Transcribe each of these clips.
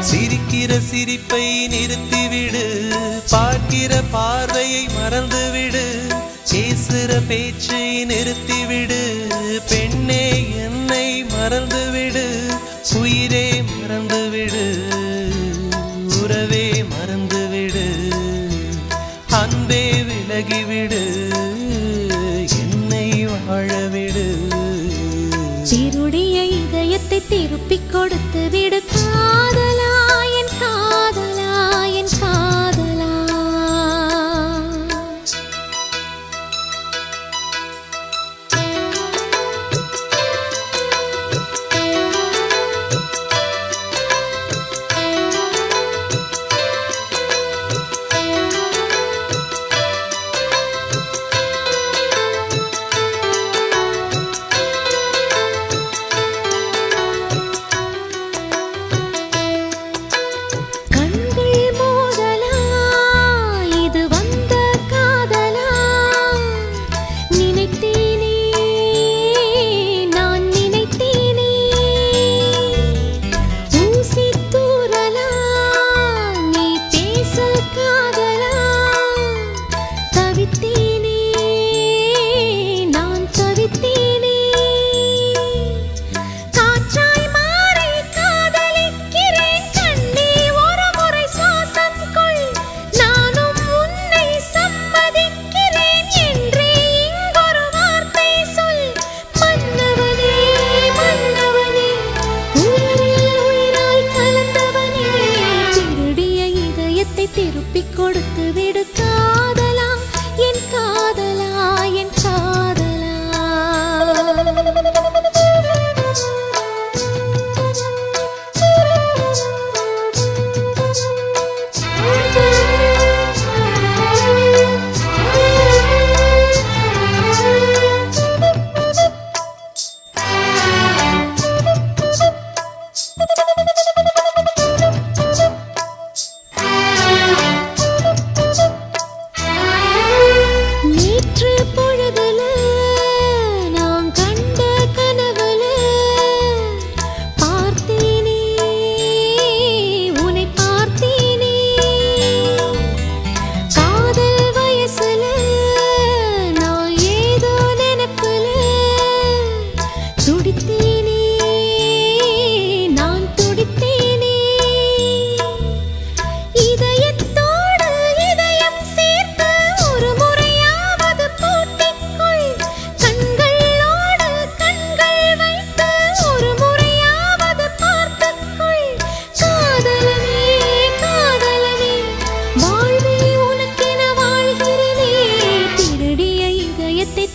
சிரிக்கிற சிரிப்பை நிறுத்திவிடு, பார்க்கிற பார்வையை மறந்துவிடு, பேசுற பேச்சை நிறுத்திவிடு, பெண்ணே என்னை மறந்துவிடு, உயிரே மறந்துவிடு, உறவே மறந்துவிடு, அன்பே விலகிவிடு, என்னை வாழவிடு. திருடிய இதயத்தை திருப்பிக் கொடுத்து விடு காதலா, என் காதலா, என் காதலா. திருப்பிக் கொடுத்து விடு காதலா, என் காதலா, என் காதலா.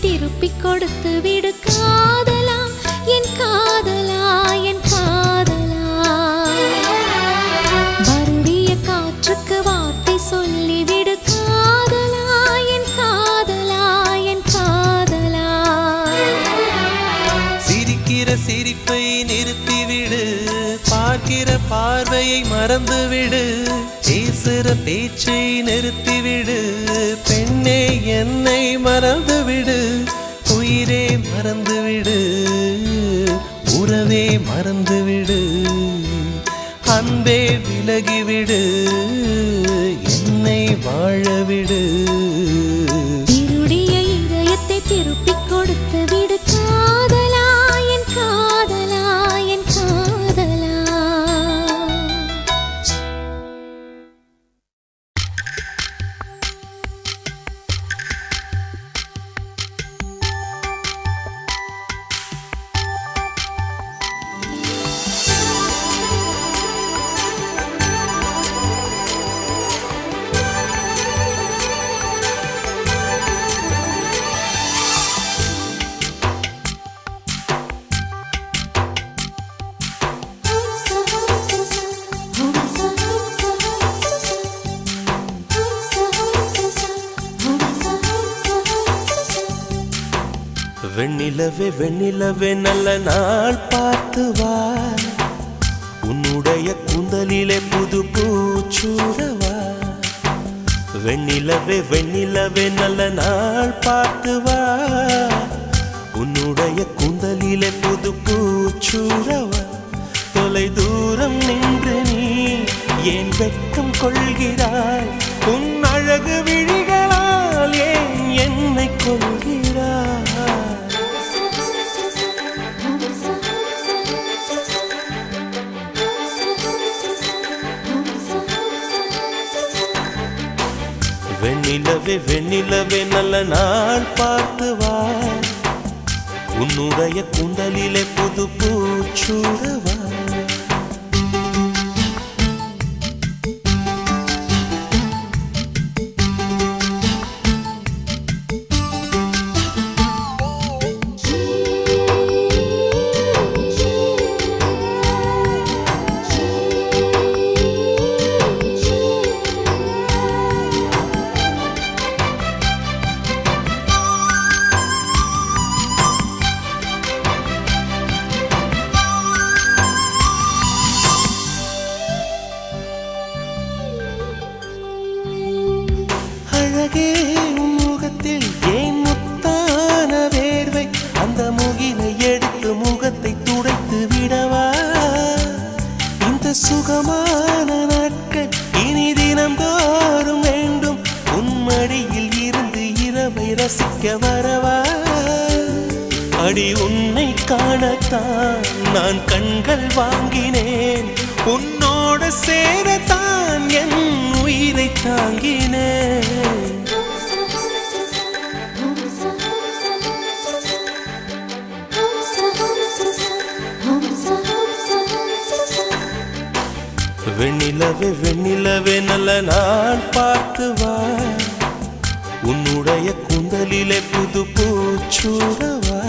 திருப்பிக் கொடுத்து விடு காதலா, என் காதலா, என் காதலா. வருடிய காற்றுக்கு வார்த்தை சொல்லிவிடு காதலா, என் காதலா, என் காதலா. சிரிக்கிற சிரிப்பை நிறுத்திவிடு, பார்க்கிற பார்வையை மறந்துவிடு, பேசுற பேச்சை நிறுத்திவிடு, பெண்ணே என்னை மறந்துவிடு, உயிரே மறந்துவிடு, உறவே மறந்துவிடு, அன்பே விலகிவிடு, என்னை வாழவிடு. திருடிய இதயத்தை திருப்பிக் கொடுத்து விடு காதலா, என் காதலா, என் காதலா. வெண்ணிலவே வெண்ணிலவே நல்ல நாள் பார்த்து வா, உன்னுடைய கூந்தலிலே புது பூச்சூடவா. வெண்ணிலவே வெண்ணிலவே நல்ல நாள் பார்த்து வா, உன்னுடைய கூந்தலிலே புது பூச்சூடவா. தொலை தூரம் நின்று நீ வெட்கம் கொள்கிறாய் உன் அழகு விழிகளால் ஏன் என்னை கொள்கிறாய் வெண்ணிலவே வெண்ணிலவே நல்ல நாள் பார்த்து வா உன்னுடைய குண்டலிலே புது பூச்சூடவா முகத்தில் ஏன் முத்தான வேர்வை அந்த முகிலை எடுத்து முகத்தை துடைத்து விடவா இந்த சுகமான நாட்கள் இனி தினந்தோறும் வேண்டும் உன்மடியில் இருந்து இரவை ரசிக்க வரவா அடி உன்னை காணத்தான் நான் கண்கள் வாங்கினேன் உன்னோடு சேரத்தான் என் உயிரை தாங்கினேன் வெண்ணிலவே வெண்ணிலவே நல்ல நாள் பார்த்து வா உன்னுடைய குந்தலிலே புது பூச்சூடவா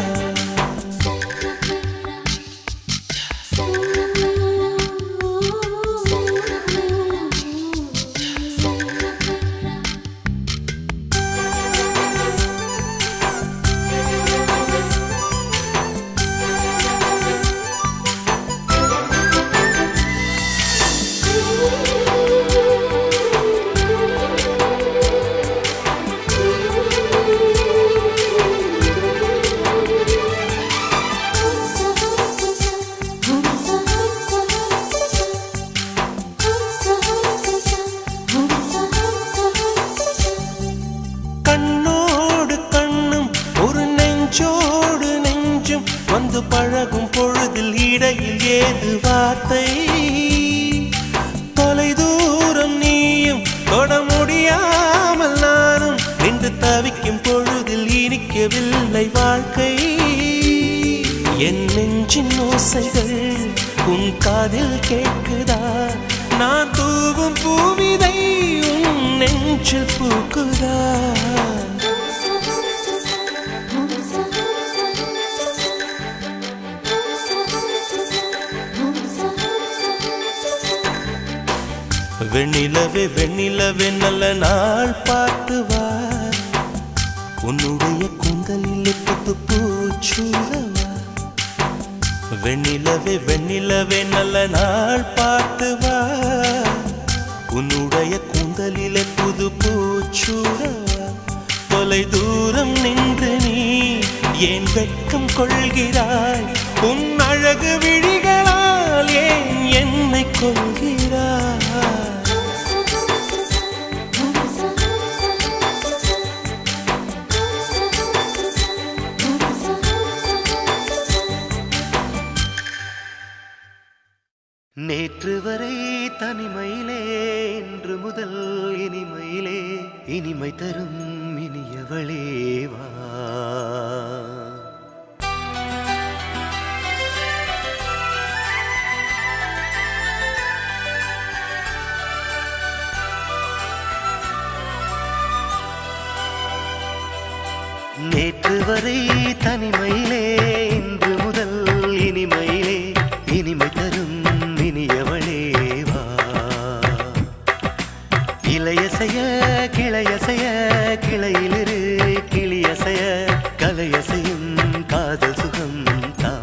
வந்து பழகும் பொழுதில் இடையில் ஏது வார்த்தை தொலை தூரம் நீயும் தொட முடியாமல் நானும் நின்று தவிக்கும் பொழுதில் இனிக்கவில்லை வாழ்க்கை என் நெஞ்சின் ஓசைகள் உன் காதில் கேட்குதா நான் தூவும் பூவிதை உன் நெஞ்சில் பூக்குதா வெண்ணிலவே வெண்ணிலவே நல்ல நாள் பார்த்து வா உன்னுடைய குந்தலிலே புது பூச்சூடவா வெண்ணிலவே வெண்ணிலவே நல்ல நாள் பார்த்து வா உன்னுடைய குந்தலிலே புது பூச்சூடவா தொலை தூரம் நின்று நீ ஏன் வெட்கம் கொள்கிறாய் உன் அழகு விழிகளால் ஏன் என்னை கொள்கிறாய் நேற்று வரை தனிமையிலே இன்று முதல் இனிமையிலே இனிமை தரும் இனியவளே வா நேற்று வரை தனிமையிலே இன்று முதல் இனிமையிலே இனிமை தரும் இனியவளே வா இலையசைய கிளையசைய கிளையிலிரு கிளியசைய கலையசையும் காதல் சுகம் தா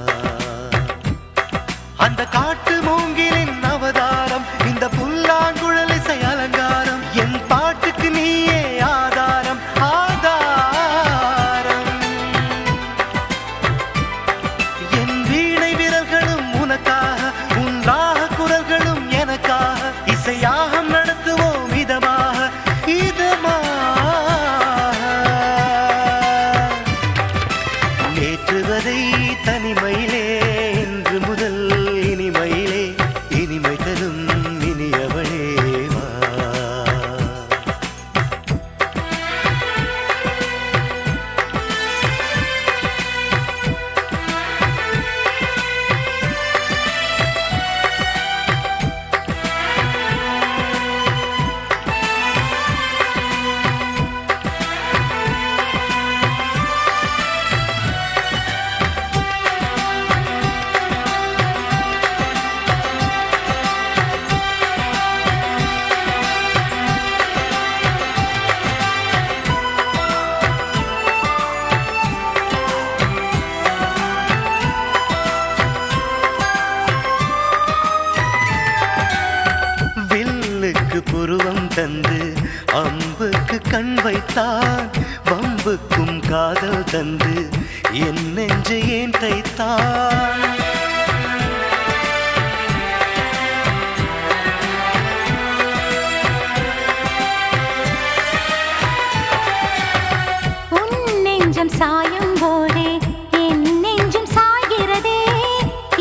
அந்த காட்டு மூங்கிலின் அவதாரம் இந்த புல்லாங்குழல் இசை அலங்காரம் என் பாட்டுக்கு நீயே ஆதாரம் ஆதாரம் தந்து அம்புக்கு கண் வைத்தான், வம்புக்கும் காதல் தந்து என் நெஞ்சு ஏன் தைத்தான். சாயும் போதே என் நெஞ்சும் சாய்கிறதே,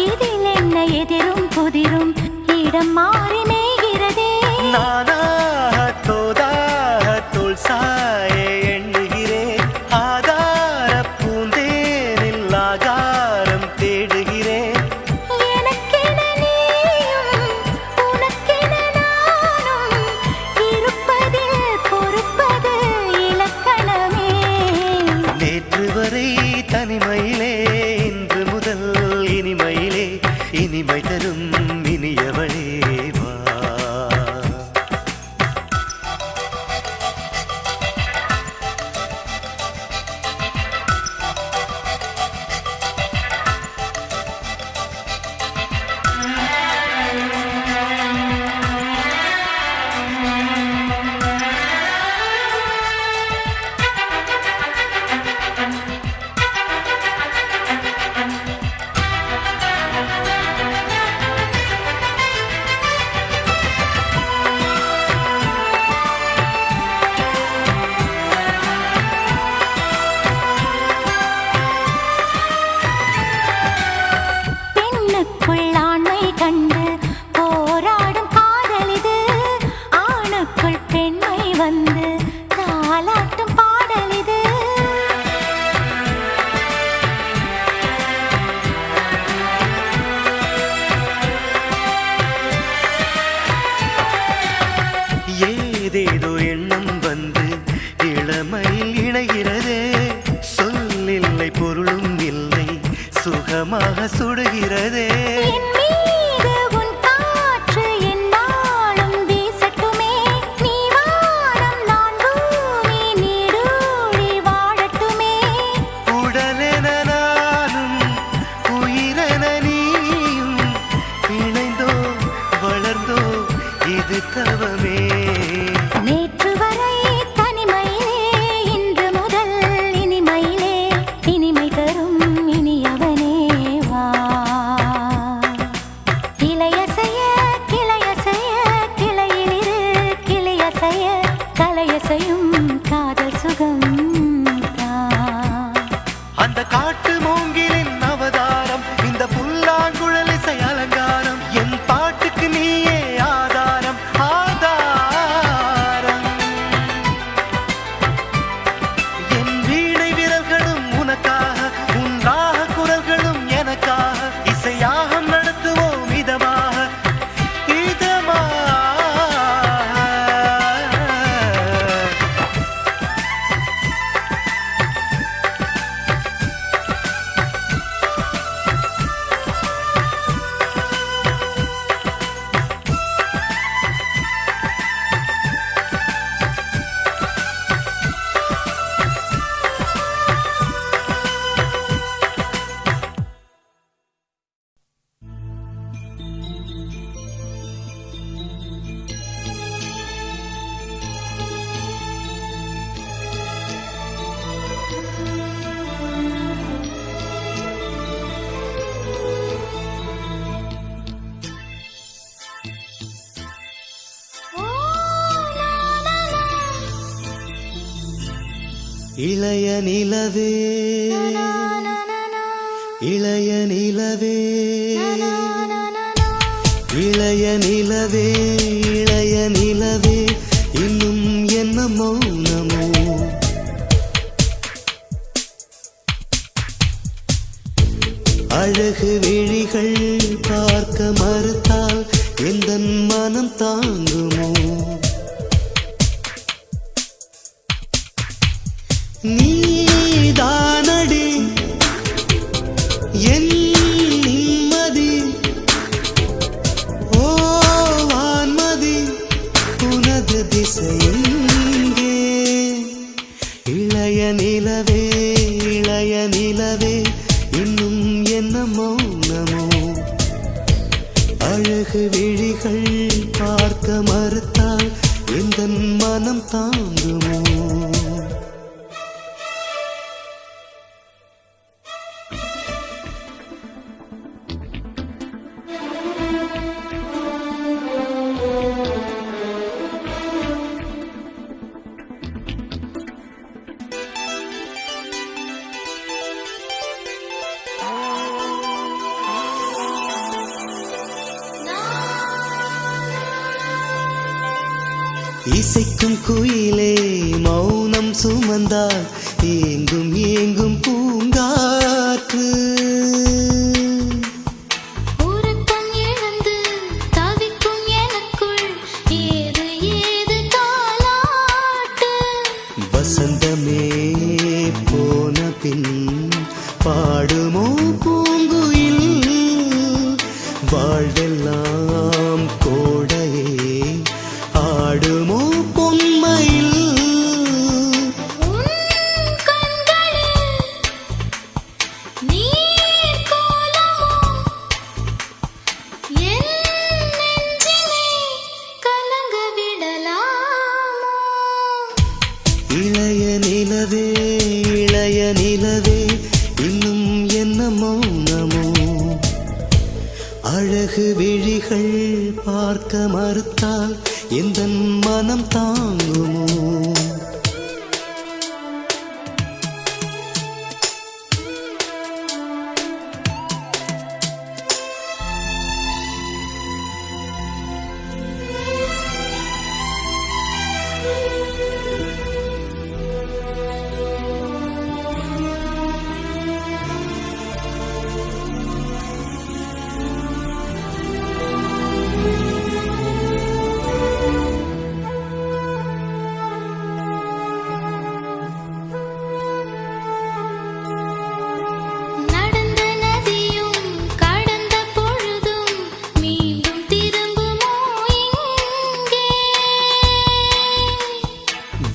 இதில் என்ன எதிரும் புதிரும் இடம் மாறி மேய்கிறதே. நானாக தோதாக தோல் சாய எண்ணுகிறேன், ஆதார பூந்தேனில் ஆகாரம் தேடுகிறேன். எனக்கென நீயும் உனக்கென நானும் இருப்பதில் பொறுப்பது இலக்கணமே. நேற்று வரை தனிமையிலே, இன்று முதல் இனிமையிலே, இனிமை தரும் இனியவளே வா. ஏதேதோ எண்ணம் வந்து இளமையில் இணைகிறதே, சொல்லில்லை பொருளும் இல்லை சுகமாக சுடுகிறதே. உடலென நானும் உயிரென நீயும் இணைந்தோ வளர்ந்தோ இது தவமே. நேற்று வரை தனிமையிலே, இன்று முதல் இனிமையிலே, இனிமை தரும் இனியவனே வா. கிளையசைய கிளையசைய கிளையிலிரு கிளையசைய கலையசையும் காதல் சுகம் தான். அந்த காட்டு மூங்கிலின் அவதாரம், இந்த புல்லாங்குழல் இசை அலங்காரம், என் பாட்டுக்கு நீயே ஆதாரம் ஆதாரம். என் வீணை விரல்களும் உனக்காக, உன் ராக குரல்களும் எனக்காக, இசையாகம் நடத்துவோம் இதமாக இதமாக. இளைய நிலவே இளைய நிலவே இளைய நிலவே இளைய நிலவே, இன்னும் என்ன மௌனமோ? அழகு விழிகள் பார்க்க மறுத்தால் எந்தன் மனம் தாங்குமோ? நீதானடி என் நிம்மதி, ஓ வான்மதி உனது திசையெங்கே? இளைய நிலவே இளைய நிலவே, இன்னும் என்ன மௌனமோ? அழகு விழிகள் பார்க்க மறுத்தால் எந்த தாங்குமோ? இசைக்கும் குயிலே மௌனம் சுமந்தால் ஏங்கும் ஏங்கும் பூங்காற்று. உறக்கம் இழந்து தவிக்கும் எனக்குள் ஏது ஏது தாலாட்டு. வசந்தமே போன பின் பாடுமோ பூங்குயில்? வாழ்வெல்லாம் கோடையே ஆடுமோ பொன்மையில்? உன் கண்களில் நீர் கோலமோ என் நெஞ்சினை கலங்க விடலாமோ? இளைய நிலவே இளைய நிலவே இன்னும் என்ன மௌனமோ? அழகு விழிகள் பார்க்க மறுத்தால் எந்தன் மனம் தாங்குமோ? நடந்த நதியும் கடந்த பொழுதும் மீண்டும் திரும்புமோ இங்கே?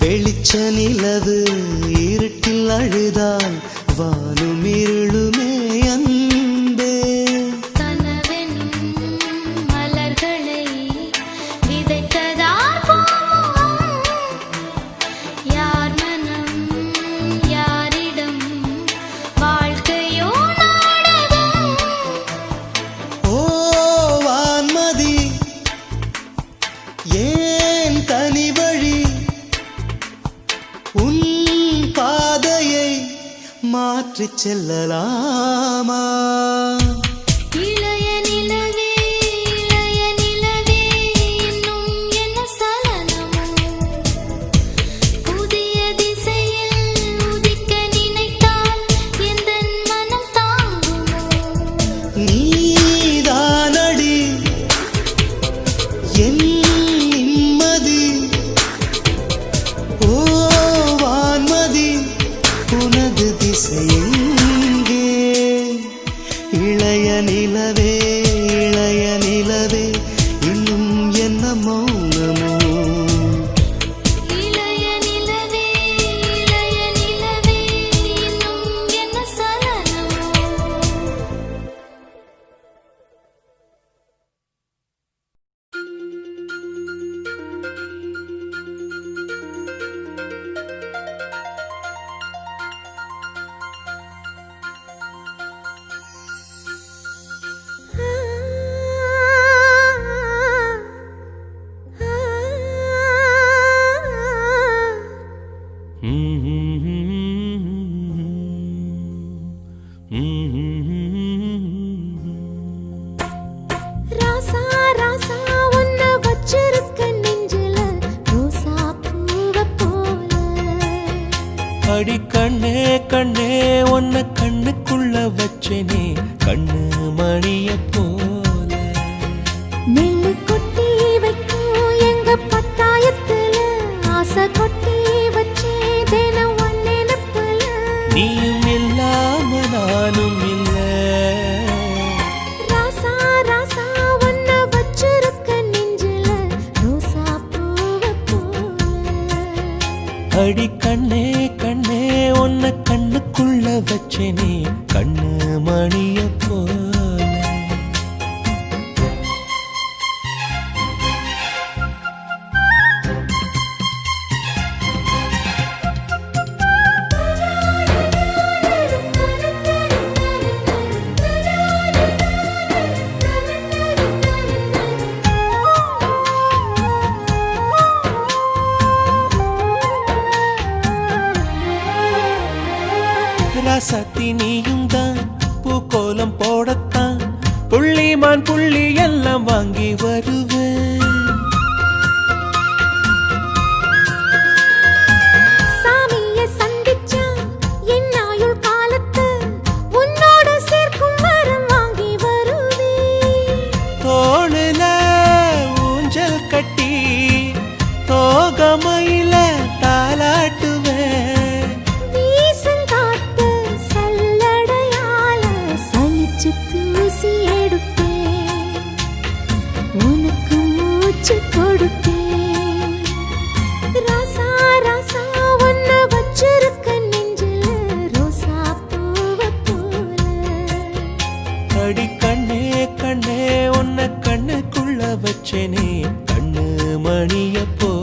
வெளிச்ச நிலவு இருட்டில் அழுதால் வானும் இருளுமே அன்பே. கனவெனும் மலர்களை விதைத்ததார் பூமுகம். யார் மனம் யாரிடம் வாழ்க்கையோ நாடகம். ஓ வான்மதி ஏன் தனி வழி? உன் பாதையை மாற்றிச் செல்லலாமா? இளைய நிலவே இளைய நிலவே இன்னும் என்ன சலனமோ? புதிய திசையில் உதிக்க நினைத்தால் எந்தன் மனம் தாங்குமோ? நீதானடி என் நிம்மதி. ஓ வான்மதி உனது திசை எங்கே? இளைய நிலவே இளைய நிலவே இன்னும் என்ன மௌனமோ? இளைய நிலவே இளைய நிலவே இன்னும் என்ன சலனமோ? ராசா ராசா உன்னை வச்சிருக்க நெஞ்சில ரோசா பூவ போல. அடி கண்ணே கண்ணே உன்னை கண்ணுக்குள்ள வச்சனே கண்ணு மணிய போல. நெல்லு கொட்டி வைக்கும் எங்க பத்தாயத்துல ஆசை கொட்டி வச்சே தினம் உன் நினைப்புல. நீயும் இல்லாம நானும் இல்ல. ராசா ராசா உன்னை வச்சிருக்க நெஞ்சில ரோசா பூவ போல. அடி கண்ணே கண்ணே உன்னை கண்ணுக்குள்ள வச்சனே கண்ணு மணிய போல. ராசாத்தி நீயும் தான் பூக்கோலம் போடத்தான் புள்ளிமான் புள்ளி எல்லாம் வாங்கி வருவேன். சாமிய சந்திச்சா என் ஆயுள் காலத்து உன்னோட சேர்க்கும் வரம் வாங்கி வருவேன். தோளுல ஊஞ்சல் கட்டி தோகமையில தாலாட்டுவேன். வீசங்காத்து சல்லடையால சலிச்சு தூசி எடுப்பேன். உனக்கு மூச்சு கொடுப்பேன். ராசா ராசா உன்ன வச்சிருக்க நெஞ்சில ரோசா பூவை போல. அடி கண்ணே கண்ணே உன்னை கண்ணுக்குள்ள வச்சேனே கண்ணு மணிய போல.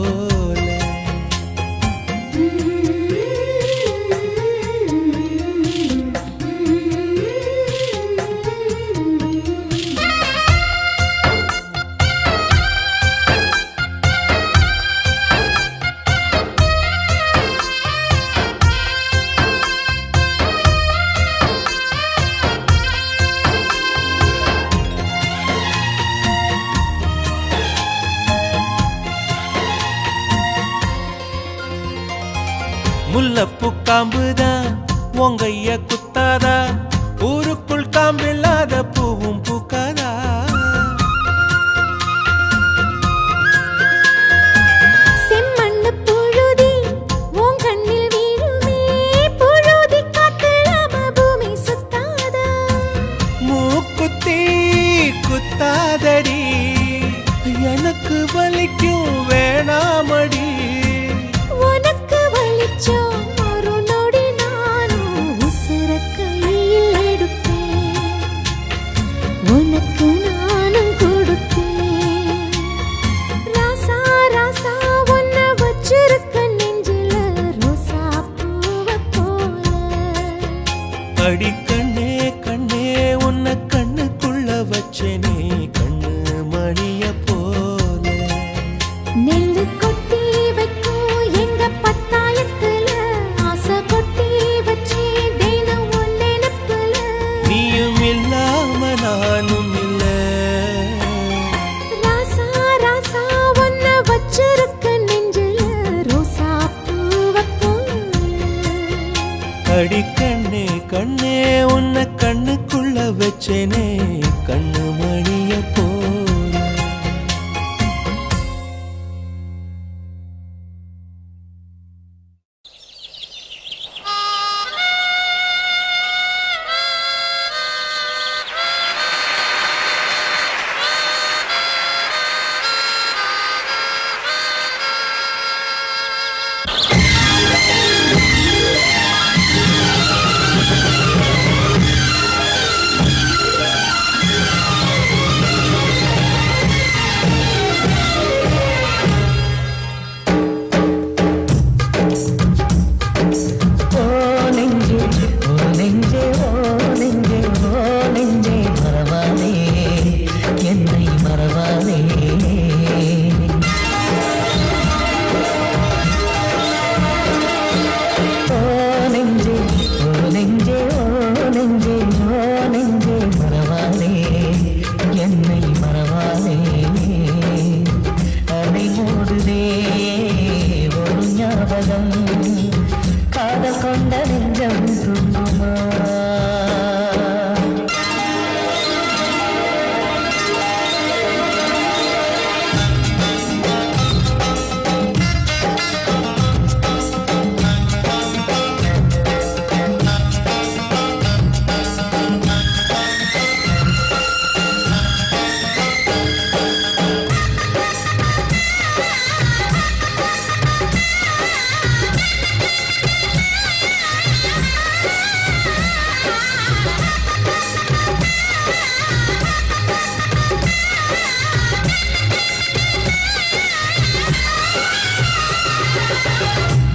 முல்லப்பூ காம்புதான் உங்கைய குத்தாதா ஊருக்குள் காம்பில்லாத பூவும் பூக்காதா. செம்மண்ணு புழுதி உன் கண்ணில் வீழுமே. புழுதி காத்தில்லாம பூமி சுத்தாதா. மூக்குத்தி குத்தாதடி எனக்கு வலிக்கும் வேணாமடி. உனக்கு வலிச்சோம் ஒரு நொடி நானும் உசுர கையில் எடுப்பேன். உனக்கு நானும் கொடுப்பேன். ராசா ராசா உன்ன வச்சிருக்க நெஞ்சில ரோசா பூவை போல. அடி கண்ணே கண்ணே உன்னை கண்ணுக்குள்ள வச்சேனே கண்ணு மணிய போல. நெல்லு கொட்டி வைக்கும் எங்க பத்தாயத்துல ஆசை கொட்டி வச்சே தினம் உன் நினைப்புல. நீயும் இல்லாம நானும் இல்ல. ராசா ராசா உன்ன வச்சிருக்க நெஞ்சில ரோசா பூவை போல. அடி கண்ணே கண்ணே உன்னை கண்ணுக்குள்ள வச்சேனே கண்ணு மணிய போல.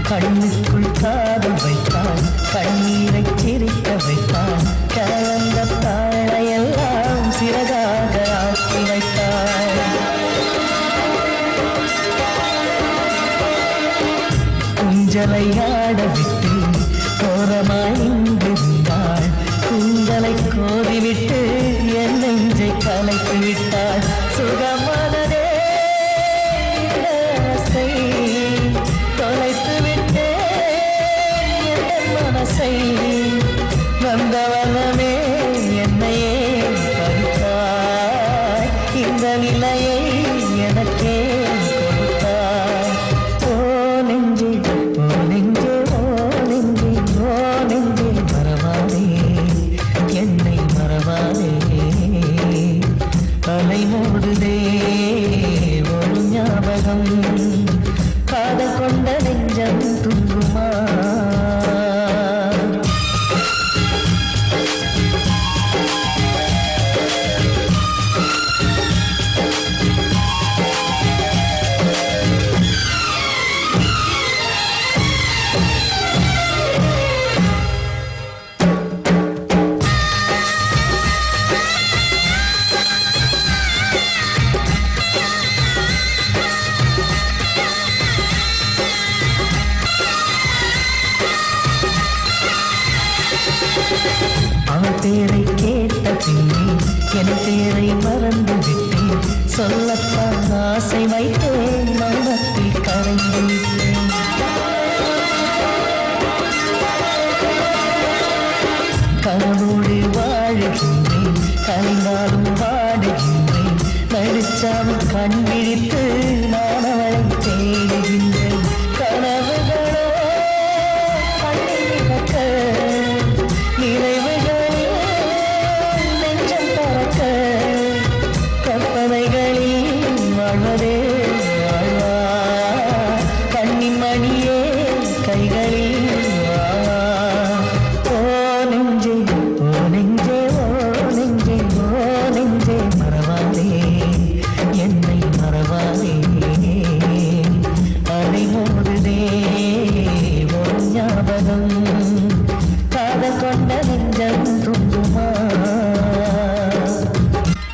கண்ணுக்குள் காதல் வைத்தான், கண்ணீரை சிரிக்க வைத்தான், கலந்த தாழையெல்லாம் சிறகாக ஆக்கி வைத்தான். ஊஞ்சலை ஆட விட்டு ஓரமாய் நின்றிருந்த விட்டு என் நெஞ்சை கலைத்து விட்டாள் சுகமானதே ஆசை தொலைத்து விட்டே என் மனசை வந்தவனமே என்னையே பறித்தாய் இந்த நிலையை எனக்கே கொடுத்தாய் ஓ நெஞ்சே ஓ நெஞ்சே ஓ நெஞ்சே ஓ நெஞ்சே மறவாதே என்னை மறவாதே அலை மூடுதே ஒரு ஞாபகம் காதல் கொண்ட நெஞ்சம் துங்குமா அவள் பேரை கேட்ட பின்னே என் பேரை மறந்து விட்டேன் சொல்லத்தான் ஆசை வைத்தேன் மௌனத்தில் கரைந்து விட்டேன் கனவோடு வாழுகின்றேன் கலைந்தாலும் வாடுகின்றேன் நடிச்சாவும் கண் விழித்து நான் அவளை தேடுகின்றேன் கனவுகளோ கண்ணில் மிதக்க நினைவுகளில் நெஞ்சம் பறக்க கற்பனைகளில் வாழ்வதே வாழ்வா கண்ணின் மணியே கைகளில் வா ஓ நெஞ்சே ஓ நெஞ்சே ஓ நெஞ்சே ஓ நெஞ்சே மறவாதே என்னை மறவாதே அலை மோதுதே ஒரு ஞாபகம் காதல் கொண்ட நெஞ்சம் துங்குமா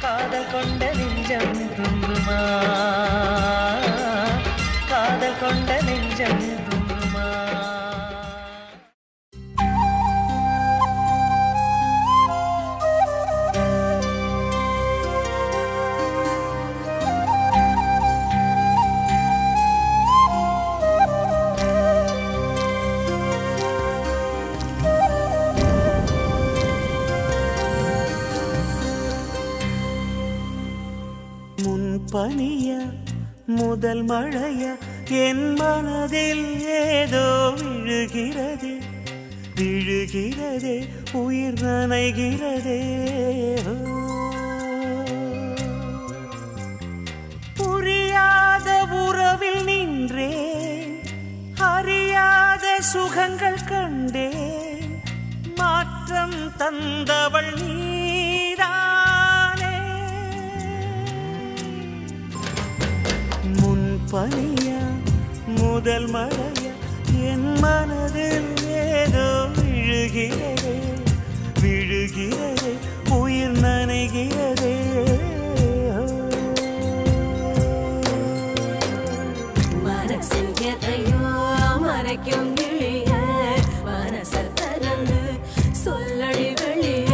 காதல் கொண்ட நெஞ்சம் துங்குமா காதல் கொண்ட நெஞ்சம் துங்குமா பனிய முதல் மழைய என் மனதில் ஏதோ விழுகிறதே விழுகிறதே உயிர் நனைகிறதே புரியாத உறவில் நின்றேன் அறியாத சுகங்கள் கண்டேன் மாற்றம் தந்தவள் நீதானே பனியா முதல் மழையா என் மனதில் ஏதோ விழுகிறதே விழுகிறதே உயிர் நனைகிறதே மனசில் எதையோ மறைக்கும் கிளிய மனசை திறந்து சொல்லடி வெளிய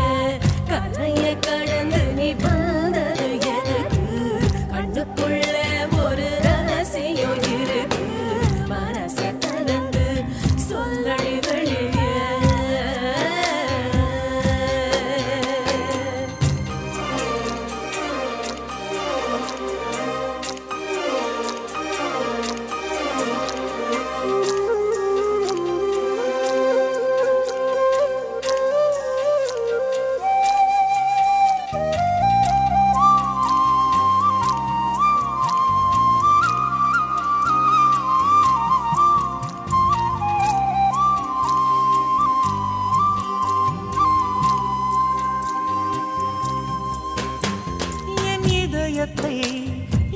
கலைய கடந்து நீ வந்தது எதுக்கு கண்ணுக்குள்ள ஒரு ரகசியம் இருக்கு மனசை திறந்து சொல்லடி வெளிய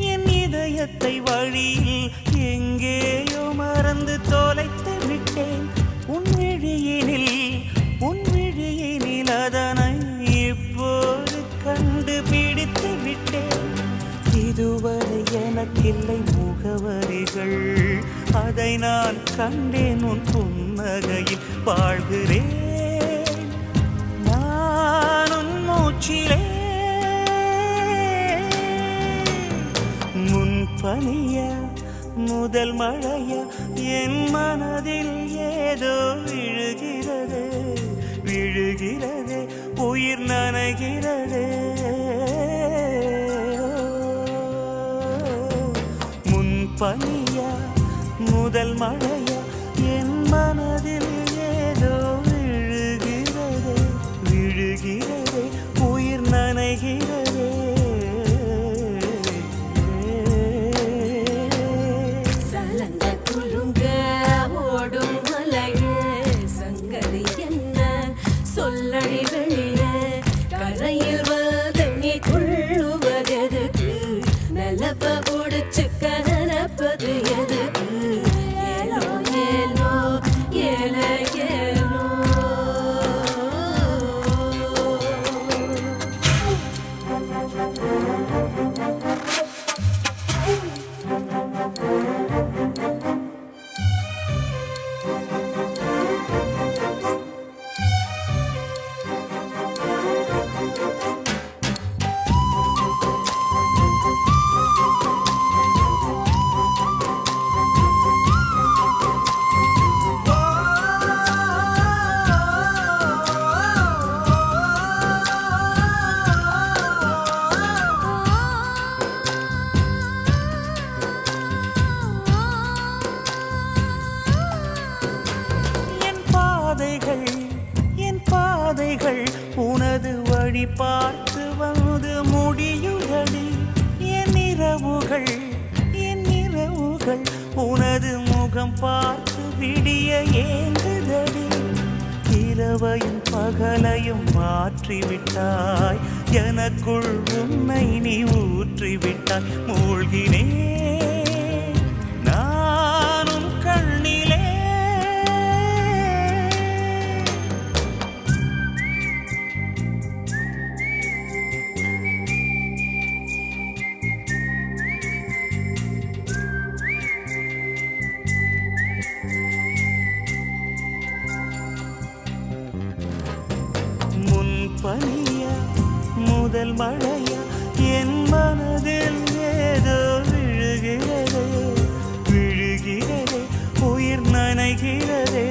என் இதயத்தை வழியில் எங்கேயோ மறந்து தொலைத்து விட்டேன் உன் விழியினில் அதனை இப்போது கண்டுபிடித்து விட்டேன் இதுவரை எனக்கில்லை முகவரிகள் அதை நான் கண்டேன் உன் புன்னகையில் வாழ்கிறேன் நான் உன் மூச்சிலே முன்பனிய முதல் மழைய என் மனதில் ஏதோ விழுகிறது விழுகிறது உயிர் நனைகிறது முன்பனிய முதல் மழைய என் மனதில் ஏதோ விழுகிறது விழுகிறது உயிர் நனைகிறது சலங்க குலுங்க ஓடும் மலையே சங்கதி என்ன சொல்லடி வெளியே கரையில் வந்து நீ துள்ளுவதெதுக்கு நிலப்ப ஒடிச்சுக்க நினைப்பது எதுக்கு ஏலோ ஏலோ ஏல ஏலோ என் பாதைகள் உனது வழி பார்த்து வந்து முடியுதடி என் இரவுகள் உனது முகம் பார்த்து விடிய ஏங்குதடி இரவையும் பகலையும் மாற்றிவிட்டாய் எனக்குள் உன்னை நீ ஊற்றிவிட்டாய் மூழ்கினேன் நானும் கண்ணிலே முன்பனிய முதல் மழைய என் மனதில் ஏதோ விழுகிறது விழுகிறது உயிர் நனைகிறது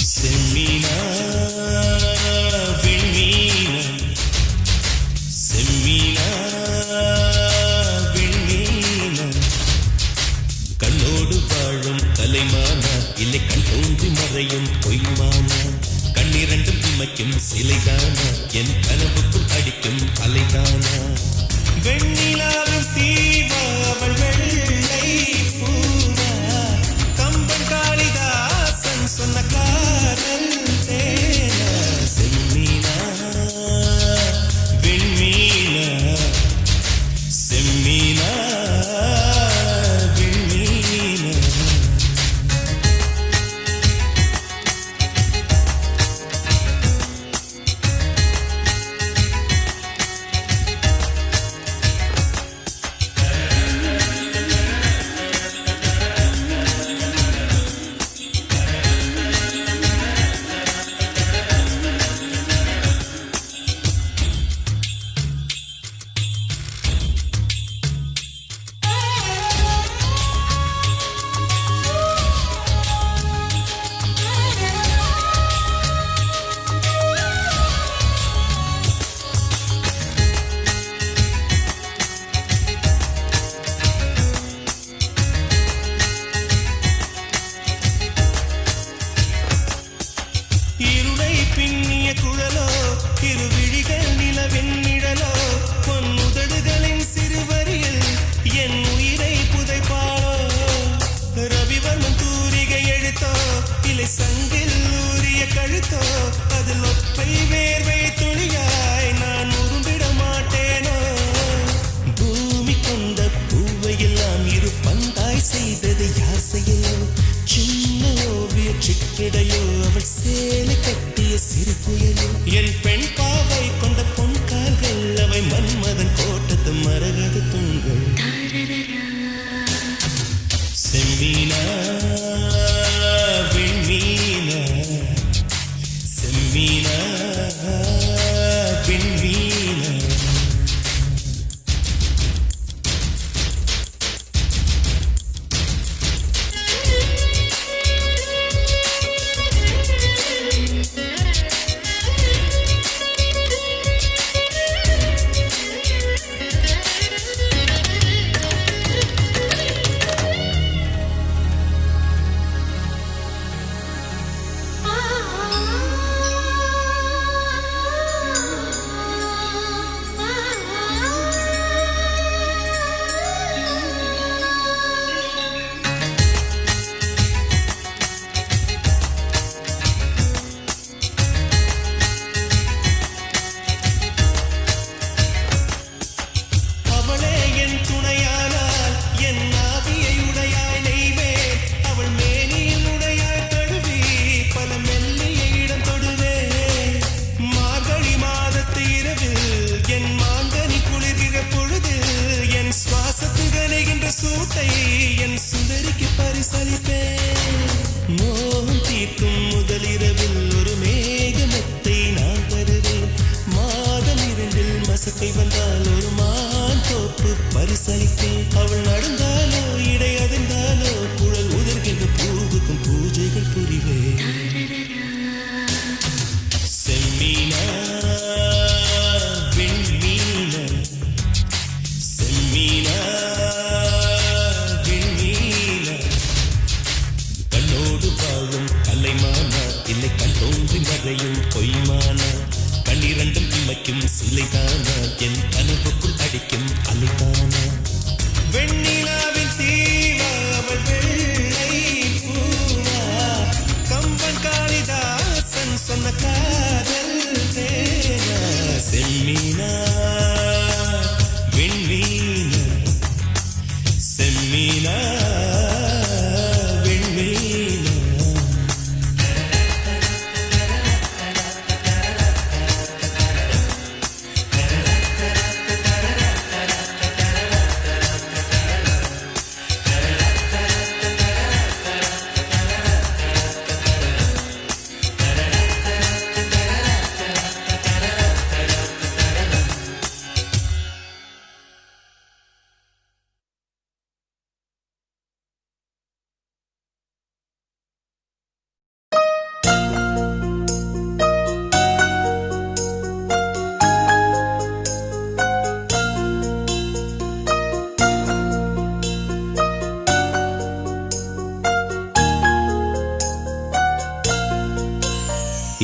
செம்மீனா விண்மீனா செம்மீனா விண்மீனா கண்ணோடு வாழும் கலைமானா இல்லை கண் தோன்றி மறையும் பொய்மானா கண்ணிரண்டும் இமைக்கும் சிலைதானா என் கனவுக்குள் அடிக்கும் அலைதானா வெண்ணிலாவின் தீவா அவள் வெள்ளை பூவா கம்பன் காளிதாசன் சொன்ன காதல் தேனா செம்மீனா விண்மீனா செம்மீனா விண்மீனா இருளை பின்னிய குழலோ இருவிழிகள் நிலவின் நிழலோ பொன்னுதடுகளின் சிறுவரியில் என் உயிரை புதைப்பாளோ ரவிவர்மன் தூரிகை எழுத்தோ இலை சங்கில் ஊறிய கழுத்தோ அதில் ஒற்றை வேர்வை துளியாய் நான் உரும்பிட மாட்டேனோ பூமி கொண்ட பூவையெல்லாம் இரு பந்தாய் செய்தது யாசையிலோ சின்ன ஓவிய சிற்றிடையோ அவள் சேலை கட்டிய சிறு புயலோ என் பெண் பாவை கொண்ட பொன் கால்கள் அவை மன்மதன் கோட்டத்து மரகத தூண்கள் செம்மீனா விண்மீனா செம்மீனா விண்மீனா சூட்டை என் சுந்தரிக்கு பரிசளிப்பேன் மோகம் தீர்க்கும் முதலிரவில் ஒரு மேகமத்தை நான் தருவேன் மாதம் 2 மசக்கை வந்தால் ஒரு மான் தோப்பு பரிசளிப்பேன் அவள் நடந்தாலோ இடை அதிர்ந்தாலோ குழல் உதிர்கின்ற பூவுக்கும் பூஜைகள் புரிவேன் செம்மீனா விண்மீனா செம்மீனா இல்லை கண் தோன்றி மறையும் பொய்மானா கண்ணிரண்டும் இமைக்கும் சிலைதானா என் கனவுக்குள் அடிக்கும் அலைதானா வெண்ணிலாவின் தீவா அவள் வெள்ளை பூவா கம்பன் காளிதாசன் சொன்ன காதல் தேனா செம்மீனா விண்மீனா செம்மீனா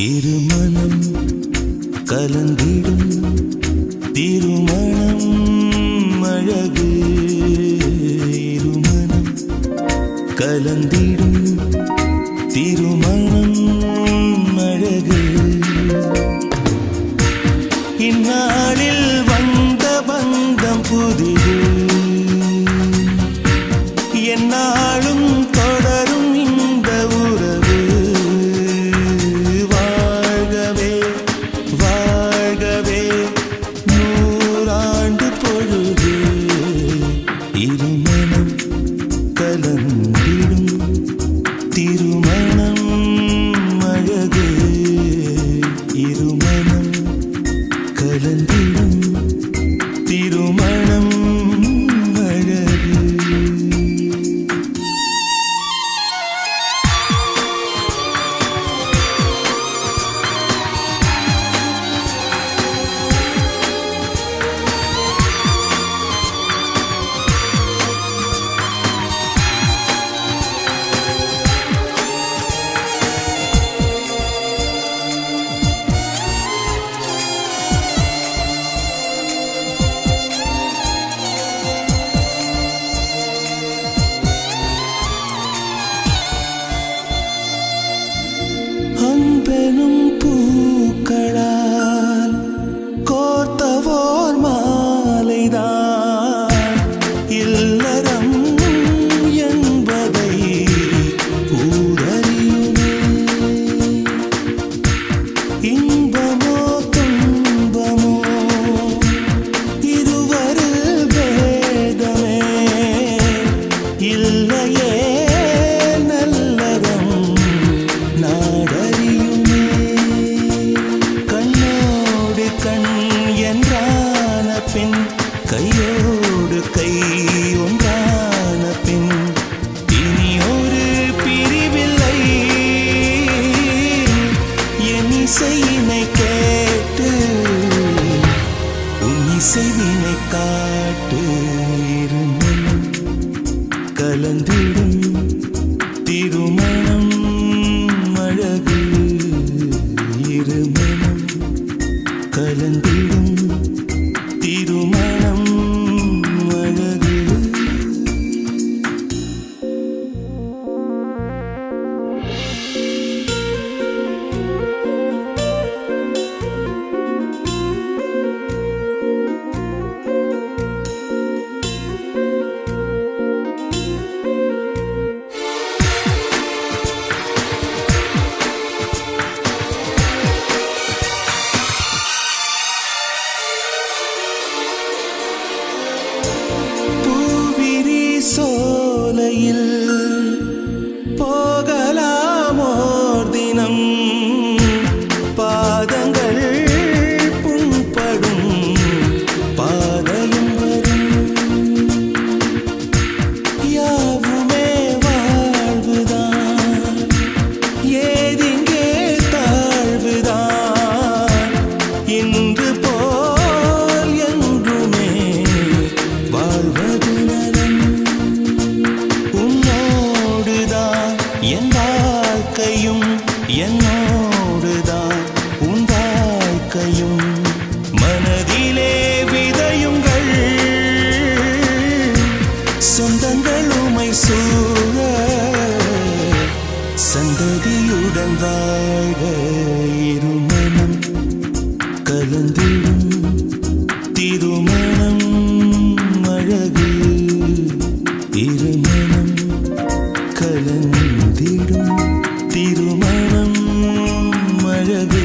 இருமனம் கலந்திடும் திருமணம் அழகு இருமனம் கலந்திடும் திருமணம் அழகு இந்நாளில் வந்த பந்தம் புதிது எந்நாளும் தொடரும் இந்த உறவு வாழ்கவே வாழ்கவே 100 ஆண்டு பொழுது இருமனம் கலந்திடும் இசையினை கேட்டு உன் இசைவினை காட்டு இருமனம் கலந்திடும் திருமணம் அழகு இருமனம் கலந்திடும் திருமணம் அழகு சோலையில் போகலாமோர் தினம் பாதங்கள் புண்படும் பாதையும் வரும் யாவுமே வாழ்வுதான் ஏதிங்கே தாழ்வுதான் இன்று போல் என்றுமே வாழ்வது என் வாழ்க்கையும் என்னோடுதான் உன் வாழ்க்கையும் மனதிலே விதையுங்கள் சொந்தங்கள் உமை சூழ சந்ததியுடன் வாழ இருமனம் கலந்திடும் திருமணம் அழகு இருமனம் கலந்திடும் திருமணம் அழகு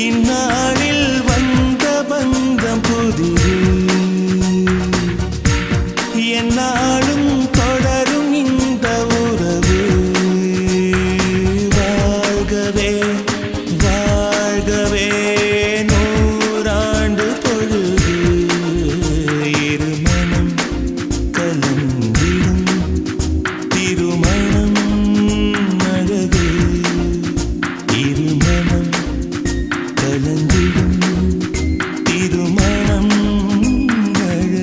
இந்நாளில் வந்த பந்தம் புதிது எந்நாளும் தொடரும் இந்த உறவு வாழ்கவே வாழ்கவே நூறாண்டு பொழுது இருமனம் கலந்திடும் திருமணம் அழகு இருமனம் கலந்திடும் திருமணம் அழகு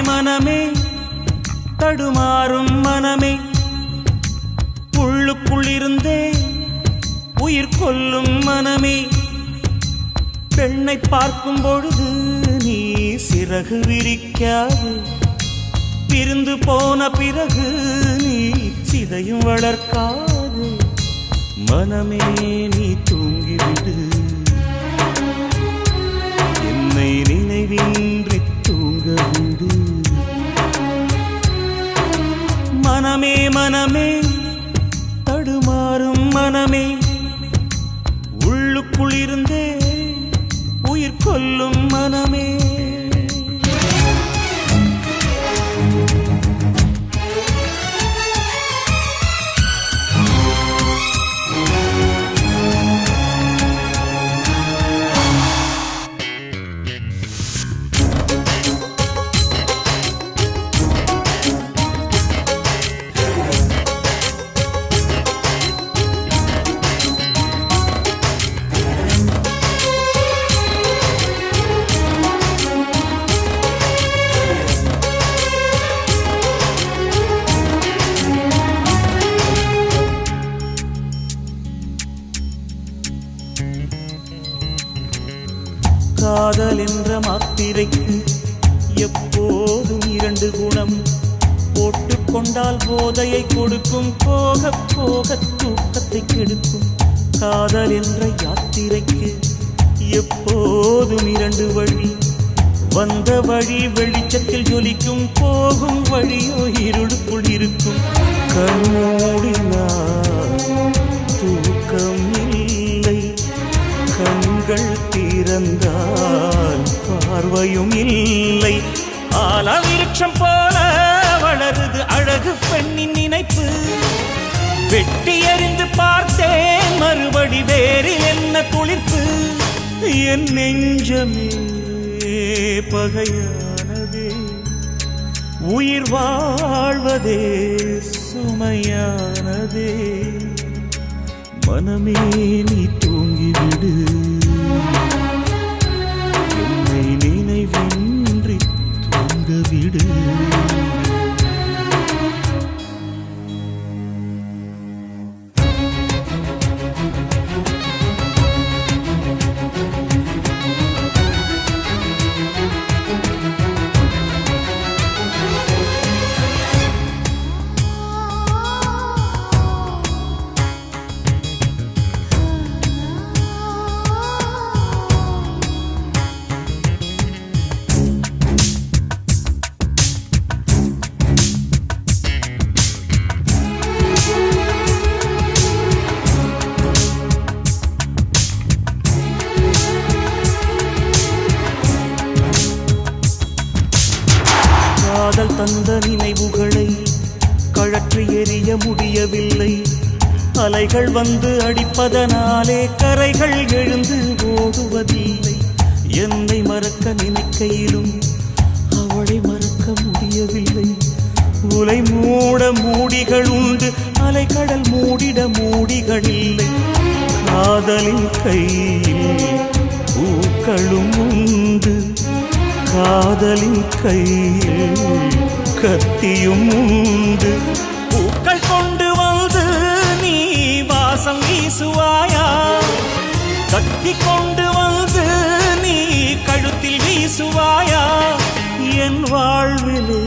மனமே தடுமாறும் மனமே உள்ளுக்குள்ளிருந்தே உயிர் கொல்லும் மனமே பெண்ணை பார்க்கும் பொழுது நீ சிறகு விரிக்காது பிரிந்து போன பிறகு நீ சிதையும் வளர்க்காது மனமே நீ தூங்கிவிடு என்னை நினைவின்றி தூங்கவிடு மனமே மனமே தடுமாறும் மனமே உள்ளுக்குள்ளிருந்தே உயிர் கொல்லும் மனமே காதல் என்ற மாத்திரைக்கு எப்போதும் இரண்டு குணம் போட்டுக்கொண்டால் போதையை கொடுக்கும் போக போக தூக்கத்தை கெடுக்கும் காதல் என்ற யாத்திரைக்கு எப்போதும் இரண்டு வழி. வந்த வழி வெளிச்சத்தில் ஜொலிக்கும், போகும் வழியோ இருளுக்குள் இருக்கும். கண்மூடினால் தூக்கம் இல்லை, கண்கள் திறந்தால் பார்வையும் இல்லை. ஆலவிருட்சம் போல வளருது அழகு பெண்ணின் நினைப்பு. வெட்டி எறிந்து பார்த்தேன் மறுபடி வேறு என்ன துளிர்ப்பு. என் நெஞ்சமே பகையானதே, உயிர் வாழ்வதே சுமையானதே. மனமே நீ தூங்கிவிடு, என்னை நினைவின்றி தூங்கவிடு. காதல் தந்த நினைவுகளை கழற்றி எறிய முடியவில்லை. அலைகள் வந்து அடிப்பதனாலே கரைகள் எழுந்து ஓடுவதில்லை. என்னை மறக்க நினைக்கையிலும் அவளை மறக்க முடியவில்லை. உலை மூட மூடிகள் உண்டு, அலைக்கடல் மூடிட மூடிகள் இல்லை. காதலின் கையில் பூக்களும் உண்டு, காதலின் கையில் கத்தியும் உண்டு. பூக்கள் கொண்டு வந்து நீ வாசம் வீசுவாயா, கத்தி கொண்டு வந்து நீ கழுத்தில் வீசுவாயா. என் வாழ்விலே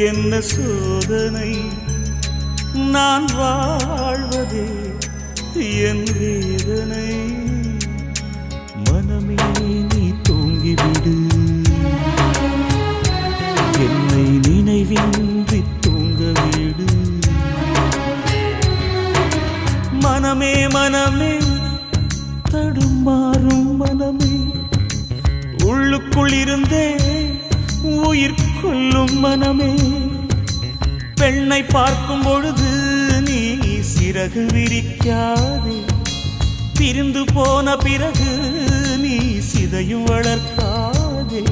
என்ன சோதனை, நான் வாழ்வதே என் வேதனை. மனமே நீ தூங்கிவிடு, என்னை நினைவின்றி தூங்கவிடு. மனமே மனமே தடுமாறும் மனமே, உள்ளுக்குள் இருந்தே உயிர் கொள்ளும் மனமே. பெண்ணை பார்க்கும் பொழுது நீ சிறகு விரிக்காதே, பிரிந்து போன பிறகு நீ சிதையும் வளர்க்காதே.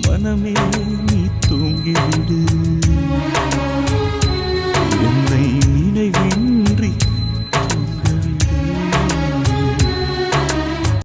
மனமே நீ தூங்கிவிடு.